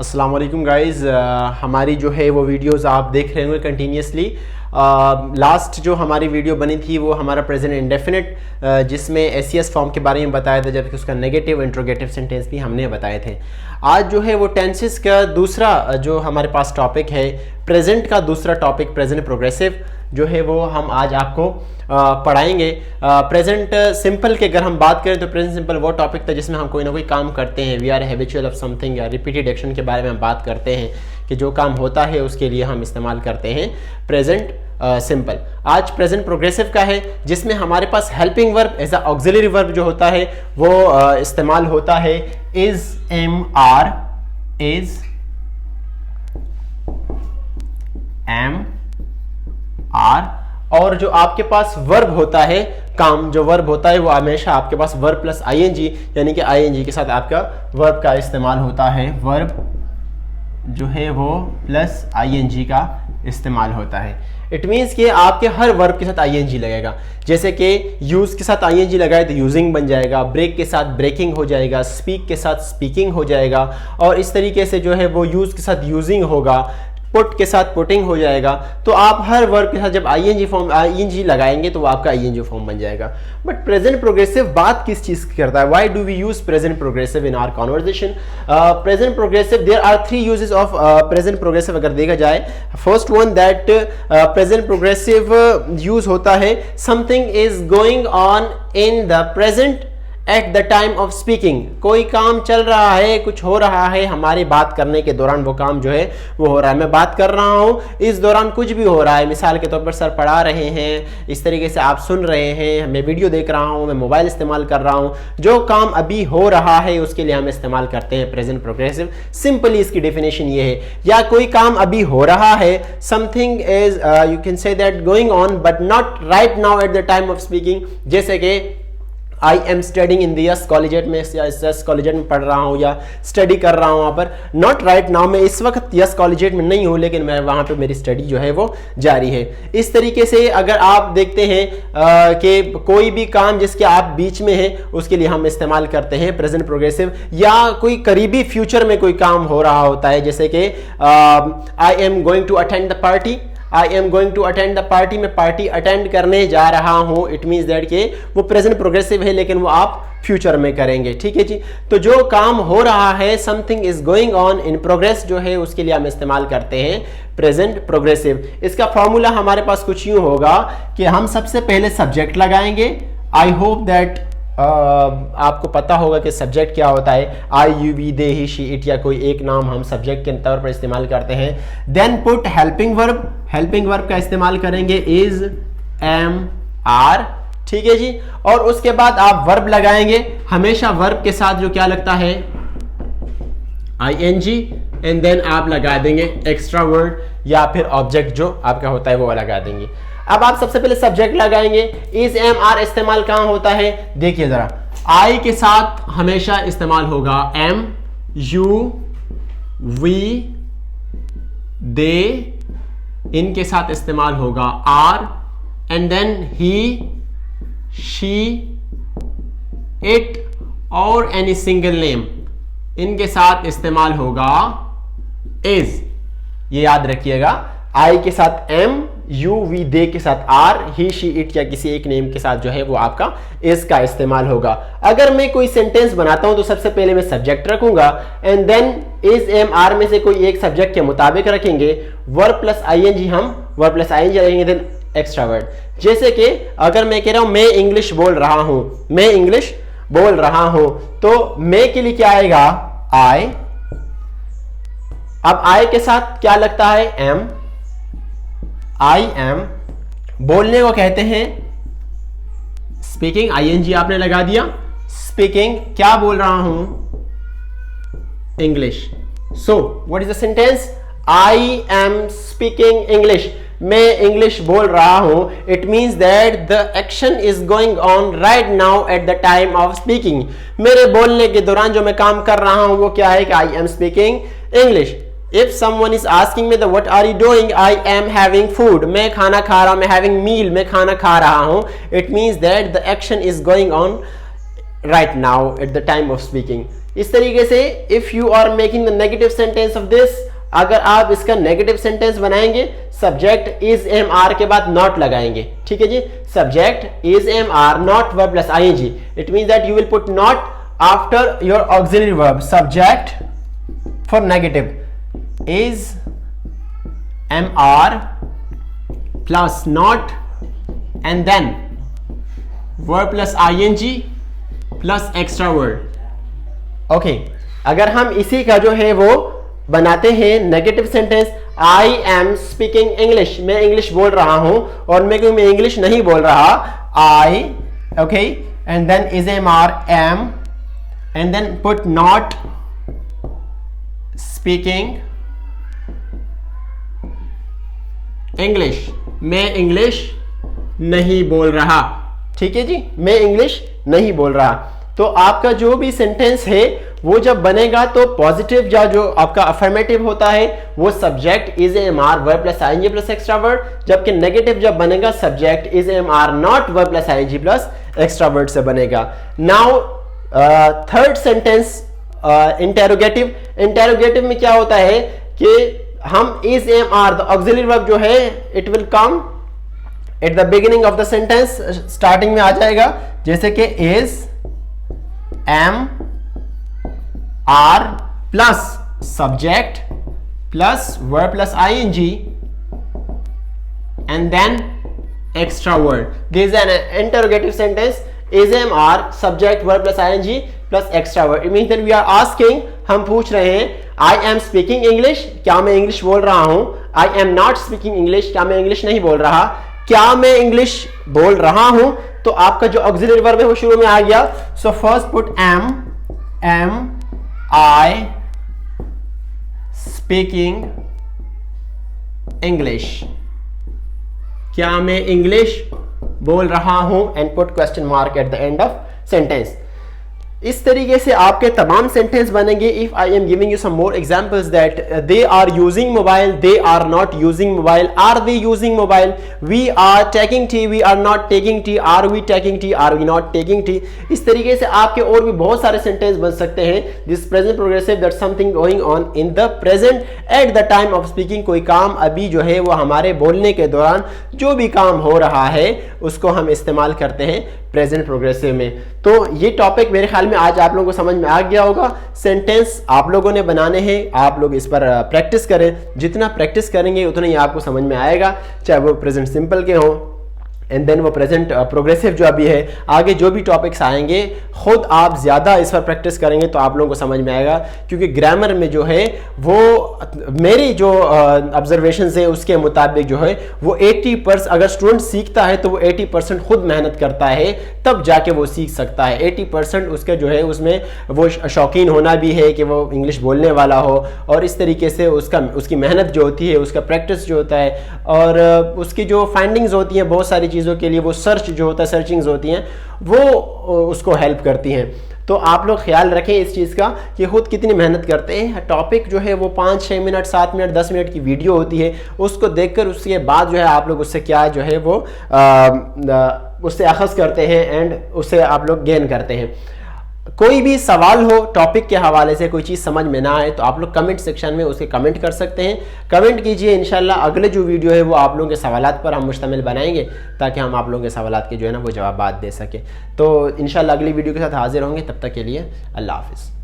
अस्सलाम वालेकुम गाइज़, हमारी जो है वो वीडियोस आप देख रहे होंगे कंटिन्यूसली। लास्ट जो हमारी वीडियो बनी थी वो हमारा प्रेजेंट इंडेफिनिट जिसमें एस फॉर्म के बारे में बताया था, जबकि उसका नेगेटिव इंट्रोगेटिव सेंटेंस भी हमने बताए थे। आज जो है वो टेंसेस का दूसरा जो हमारे पास टॉपिक है, प्रेजेंट का दूसरा टॉपिक प्रेजेंट प्रोग्रेसिव जो है वो हम आज आपको पढ़ाएंगे। प्रेजेंट सिंपल की अगर हम बात करें तो प्रेजेंट सिंपल वो टॉपिक था जिसमें हम कोई ना कोई काम करते हैं, we are habitual of something या रिपीटेड एक्शन के बारे में हम बात करते हैं कि जो काम होता है उसके लिए हम इस्तेमाल करते हैं प्रेजेंट सिंपल। आज प्रेजेंट प्रोग्रेसिव का है जिसमें हमारे पास helping verb as a auxiliary verb जो होता है वो इस्तेमाल होता है is, am, are, is, am, are. और जो आपके पास वर्ब होता है, काम जो वर्ब होता है वो हमेशा आपके पास वर्ब प्लस आईएनजी, यानी कि आईएनजी के साथ आपका वर्ब का इस्तेमाल होता है। वर्ब जो है वो प्लस आईएनजी का इस्तेमाल होता है। इट मीन्स कि आपके हर वर्ब के साथ आईएनजी लगेगा। जैसे कि यूज के साथ आईएनजी लगाए तो यूजिंग बन जाएगा, ब्रेक के साथ ब्रेकिंग हो जाएगा, स्पीक के साथ स्पीकिंग हो जाएगा, और इस तरीके से जो है वो यूज के साथ यूजिंग होगा, पुट के साथ पुटिंग हो जाएगा। तो आप हर वर्ब के साथ जब आईएनजी लगाएंगे तो वो आपका आईएनजी फॉर्म बन जाएगा। बट प्रेजेंट प्रोग्रेसिव बात किस चीज की करता है? Why do we use present progressive in our conversation? Present progressive, there are three uses of present progressive अगर देखा जाए। First one that present progressive use होता है something is going on in the present at the time of speaking. कोई काम चल रहा है, कुछ हो रहा है, हमारी बात करने के दौरान वो काम जो है वो हो रहा है। मैं बात कर रहा हूँ, इस दौरान कुछ भी हो रहा है, मिसाल के तौर पर सर पढ़ा रहे हैं, इस तरीके से आप सुन रहे हैं, मैं वीडियो देख रहा हूँ, मैं मोबाइल इस्तेमाल कर रहा हूँ, जो काम अभी हो रहा है उसके लिए हम इस्तेमाल करते हैं प्रेजेंट प्रोग्रेसिव। सिंपली इसकी डेफिनेशन ये है। या कोई काम अभी हो रहा है, something is you can say that going on but not right now at the time of speaking. जैसे कि I am studying in the yes collegiate में, यस कॉलेजेट में पढ़ रहा हूँ या स्टडी कर रहा हूँ वहाँ पर। नॉट राइट नाउ, मैं इस वक्त यस कॉलेजेट में नहीं हूँ, लेकिन मैं वहाँ पे मेरी स्टडी जो है वो जारी है। इस तरीके से अगर आप देखते हैं कि कोई भी काम जिसके आप बीच में है उसके लिए हम इस्तेमाल करते हैं प्रेजेंट प्रोग्रेसिव। या कोई करीबी फ्यूचर में कोई काम हो रहा होता है, जैसे कि I am going to attend the party, I am going to attend the party, मैं पार्टी अटेंड करने जा रहा हूं। इट मीन्स दैट कि वो प्रेजेंट प्रोग्रेसिव है लेकिन वो आप फ्यूचर में करेंगे। ठीक है जी। तो जो काम हो रहा है, something is going on in progress जो है उसके लिए हम इस्तेमाल करते हैं प्रेजेंट प्रोग्रेसिव। इसका फॉर्मूला हमारे पास कुछ यूं होगा कि हम सबसे पहले सब्जेक्ट लगाएंगे। आई होप दैट आपको पता होगा कि सब्जेक्ट क्या होता है। I, you, we, they, he, she, it, या कोई एक नाम हम सब्जेक्ट के तौर पर इस्तेमाल करते हैं। Then put helping verb, helping verb का इस्तेमाल करेंगे इज, एम, आर। ठीक है जी। और उसके बाद आप वर्ब लगाएंगे। हमेशा वर्ब के साथ जो क्या लगता है, आईएनजी, एंड देन आप लगा देंगे एक्स्ट्रा वर्ड या फिर ऑब्जेक्ट जो आपका होता है वो लगा देंगे। अब आप सबसे पहले सब्जेक्ट लगाएंगे। इज, एम, आर इस्तेमाल कहां होता है? देखिए जरा, आई के साथ हमेशा इस्तेमाल होगा एम, यू, वी, दे, इनके साथ इस्तेमाल होगा are, and then he, she, it और एनी सिंगल नेम, इनके साथ इस्तेमाल होगा इज। ये याद रखिएगा, आई के साथ एम, यू, वी, दे के साथ आर, ही, शी, इट या किसी एक नेम के साथ जो है वो आपका इज का इस्तेमाल होगा। अगर मैं कोई सेंटेंस बनाता हूं तो सबसे पहले मैं सब्जेक्ट रखूंगा and then is, am, are में से कोई एक सब्जेक्ट के मुताबिक रखेंगे। वर्ब प्लस आईएनजी, हम वर्ब प्लस आईएनजी रखेंगे, देन एक्स्ट्रा वर्ड। जैसे कि अगर मैं कह रहा हूं मैं इंग्लिश बोल रहा हूं, मैं इंग्लिश बोल रहा हूं, तो मैं के लिए क्या आएगा? आई। अब आई के साथ क्या लगता है? एम। आई एम बोलने को कहते हैं स्पीकिंग, आईएनजी आपने लगा दिया। स्पीकिंग, क्या बोल रहा हूं? English. So what is the sentence? I am speaking English, मैं इंग्लिश बोल रहा हूं। It means that the action is going on right now at the time of speaking. मेरे बोलने के दौरान जो मैं काम कर रहा हूं वो क्या है कि I am speaking English. If someone is asking me that what are you doing, I am having food, मैं खाना खा रहा हूं, मैं having meal, मैं खाना खा रहा हूं। It means that the action is going on right now at the time of speaking. इस तरीके से if you are making the negative sentence of this, अगर आप इसका नेगेटिव सेंटेंस बनाएंगे, सब्जेक्ट इज एम आर के बाद नॉट लगाएंगे, ठीक है जी। Subject is am are not verb plus ING, it means that you will put not after your auxiliary verb. Subject for negative is am are plus not and then verb plus ING plus extra word. Okay, अगर हम इसी का जो है वो बनाते हैं negative sentence, I am speaking English, मैं इंग्लिश बोल रहा हूं, और मैं इंग्लिश नहीं बोल रहा, I, okay, and then is am are am and then put not speaking English, मैं इंग्लिश नहीं बोल रहा, ठीक है जी, मैं इंग्लिश नहीं बोल रहा। तो आपका जो भी सेंटेंस है वो जब बनेगा तो पॉजिटिव या जो आपका अफर्मेटिव होता है वो subject is am are verb plus ING plus extra word, जबकि नेगेटिव जब बनेगा subject is am are not verb plus ING plus extra word से बनेगा। Now third sentence interrogative. Interrogative में क्या होता है कि हम is am are the auxiliary verb जो है it will come at the beginning of the sentence, starting में आ जाएगा, जैसे कि is am are plus subject plus verb plus ING and then extra word. This is an interrogative sentence. Is am are subject verb plus ing plus extra word. It means that we are asking, हम पूछ रहे हैं I am speaking English, क्या मैं English बोल रहा हूं? I am not speaking English, क्या मैं इंग्लिश नहीं बोल रहा? क्या मैं इंग्लिश बोल रहा हूं? तो आपका जो ऑक्सिलरी वर्ब है वो शुरू में आ गया। So first put am I speaking English, क्या मैं इंग्लिश बोल रहा हूं, and put question mark at the end of sentence. इस तरीके से आपके तमाम सेंटेंस बनेंगे। If I am giving you some more examples that they are using mobile, they are not using mobile, are they using mobile, we are taking tea, we are not taking tea, are we taking tea, are we not taking tea. इस तरीके से आपके और भी बहुत सारे sentence बन सकते हैं। This present progressive, that something going on in the present at the time of speaking. कोई काम अभी जो है वो हमारे बोलने के दौरान जो भी काम हो रहा है उसको हम इस्तेमाल करते हैं प्रेजेंट प्रोग्रेसिव में। तो ये टॉपिक मेरे ख्याल में आज आप लोगों को समझ में आ गया होगा। सेंटेंस आप लोगों ने बनाने हैं, आप लोग इस पर प्रैक्टिस करें, जितना प्रैक्टिस करेंगे उतना ही आपको समझ में आएगा, चाहे वो प्रेजेंट सिंपल के हों एंड देन वो प्रेजेंट प्रोग्रेसिव जो अभी है। आगे जो भी टॉपिक्स आएंगे खुद आप ज़्यादा इस पर प्रैक्टिस करेंगे तो आप लोगों को समझ में आएगा, क्योंकि ग्रामर में जो है वो मेरी जो ऑब्जर्वेशन है उसके मुताबिक जो है वो 80%, अगर स्टूडेंट सीखता है तो वो 80% खुद मेहनत करता है तब जाके वो सीख सकता है। 80% उसके जो है उसमें वो शौकीन होना भी है कि वो इंग्लिश बोलने वाला हो, और इस तरीके से उसकी मेहनत जो होती है, उसका प्रैक्टिस जो होता है, और उसकी जो फाइंडिंग्स होती हैं बहुत सारी चीज़ों के लिए, वो सर्च जो होता है, सर्चिंग्स होती हैं, वो उसको हेल्प करती हैं। तो आप लोग ख्याल रखें इस चीज़ का कि खुद कितनी मेहनत करते हैं। टॉपिक जो है वो 5-6 मिनट, 7 मिनट, 10 मिनट की वीडियो होती है, उसको देखकर उसके बाद जो है आप लोग उससे क्या जो है वो उससे अखज़ करते हैं एंड उससे आप लोग गेन करते हैं। कोई भी सवाल हो टॉपिक के हवाले से, कोई चीज़ समझ में ना आए तो आप लोग कमेंट सेक्शन में उसके कमेंट कर सकते हैं। कमेंट कीजिए, इंशाल्लाह अगले जो वीडियो है वो आप लोगों के सवालात पर हम मुश्तमिल बनाएंगे ताकि हम आप लोगों के सवालात के जो है ना वो जवाब दे सकें। तो इंशाल्लाह अगली वीडियो के साथ हाजिर होंगे, तब तक के लिए अल्लाह हाफिज़।